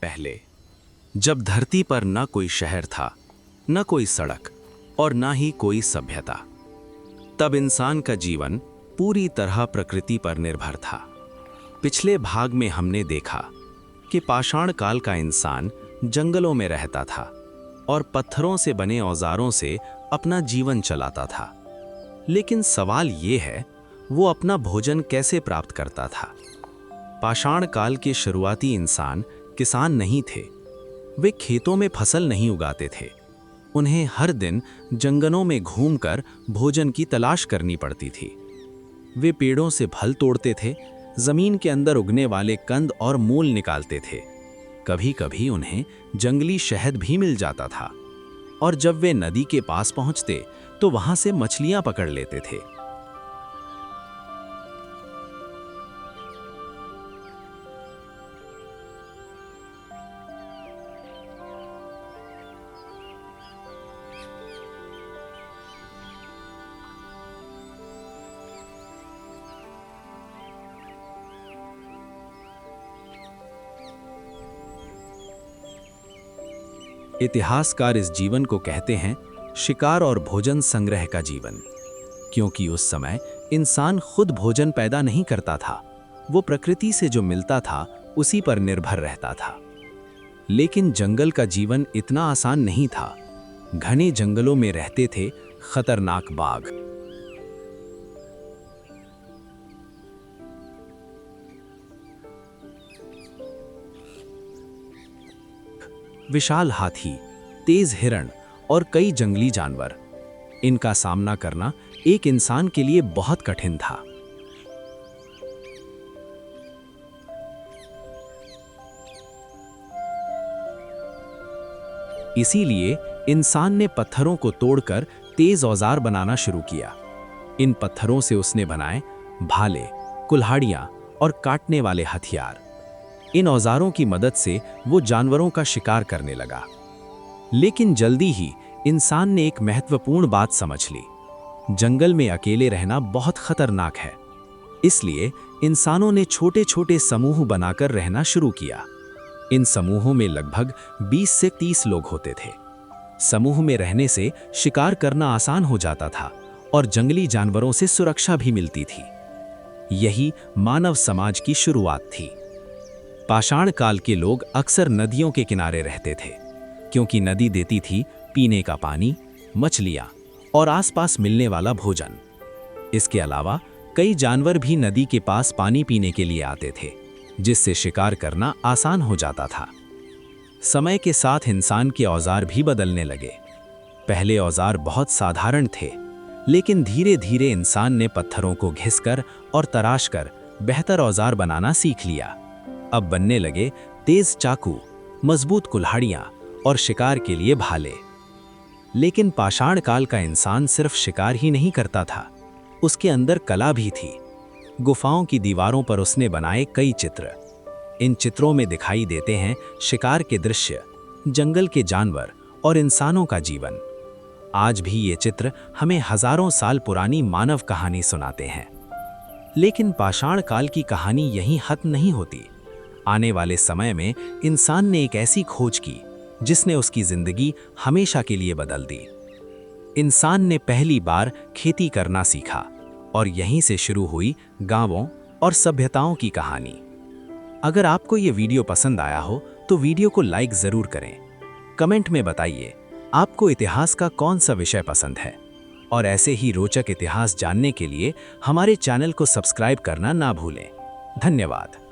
पहले, जब धरती पर न कोई शहर था, न कोई सड़क और न ही कोई सभ्यता, तब इंसान का जीवन पूरी तरह प्रकृति पर निर्भर था। पिछले भाग में हमने देखा कि पाषाण काल का इंसान जंगलों में रहता था और पत्थरों से बने औजारों से अपना जीवन चलाता था। लेकिन सवाल ये है, वो अपना भोजन कैसे प्राप्त करता था? पाषाण काल के शुरुआती इंसान किसान नहीं थे। वे खेतों में फसल नहीं उगाते थे। उन्हें हर दिन जंगलों में घूमकर भोजन की तलाश करनी पड़ती थी। वे पेड़ों से फल तोड़ते थे, जमीन के अंदर उगने वाले कंद और मूल निकालते थे। कभी कभी उन्हें जंगली शहद भी मिल जाता था और जब वे नदी के पास पहुंचते तो वहां से मछलियां पकड़ लेते थे। इतिहासकार इस जीवन को कहते हैं शिकार और भोजन संग्रह का जीवन, क्योंकि उस समय इंसान खुद भोजन पैदा नहीं करता था। वो प्रकृति से जो मिलता था उसी पर निर्भर रहता था। लेकिन जंगल का जीवन इतना आसान नहीं था। घने जंगलों में रहते थे खतरनाक बाघ, विशाल हाथी, तेज हिरण और कई जंगली जानवर। इनका सामना करना एक इंसान के लिए बहुत कठिन था। इसीलिए इंसान ने पत्थरों को तोड़कर तेज औजार बनाना शुरू किया। इन पत्थरों से उसने बनाए भाले, कुल्हाड़ियां और काटने वाले हथियार। इन औजारों की मदद से वो जानवरों का शिकार करने लगा। लेकिन जल्दी ही इंसान ने एक महत्वपूर्ण बात समझ ली। जंगल में अकेले रहना बहुत खतरनाक है। इसलिए इंसानों ने छोटे छोटे समूह बनाकर रहना शुरू किया। इन समूहों में लगभग 20 से 30 लोग होते थे। समूह में रहने से शिकार करना आसान हो जाता था और जंगली जानवरों से सुरक्षा भी मिलती थी। यही मानव समाज की शुरुआत थी। पाषाण काल के लोग अक्सर नदियों के किनारे रहते थे, क्योंकि नदी देती थी पीने का पानी, मछलियां और आसपास मिलने वाला भोजन। इसके अलावा कई जानवर भी नदी के पास पानी पीने के लिए आते थे, जिससे शिकार करना आसान हो जाता था। समय के साथ इंसान के औजार भी बदलने लगे। पहले औजार बहुत साधारण थे, लेकिन धीरे धीरे इंसान ने पत्थरों को घिसकर और तराशकर बेहतर औजार बनाना सीख लिया। अब बनने लगे तेज चाकू, मजबूत कुल्हाड़ियां और शिकार के लिए भाले। लेकिन पाषाण काल का इंसान सिर्फ शिकार ही नहीं करता था, उसके अंदर कला भी थी। गुफाओं की दीवारों पर उसने बनाए कई चित्र। इन चित्रों में दिखाई देते हैं शिकार के दृश्य, जंगल के जानवर और इंसानों का जीवन। आज भी ये चित्र हमें हजारों साल पुरानी मानव कहानी सुनाते हैं। लेकिन पाषाण काल की कहानी यहीं खत्म नहीं होती। आने वाले समय में इंसान ने एक ऐसी खोज की जिसने उसकी जिंदगी हमेशा के लिए बदल दी। इंसान ने पहली बार खेती करना सीखा और यहीं से शुरू हुई गांवों और सभ्यताओं की कहानी। अगर आपको ये वीडियो पसंद आया हो तो वीडियो को लाइक जरूर करें। कमेंट में बताइए आपको इतिहास का कौन सा विषय पसंद है, और ऐसे ही रोचक इतिहास जानने के लिए हमारे चैनल को सब्सक्राइब करना ना भूलें। धन्यवाद।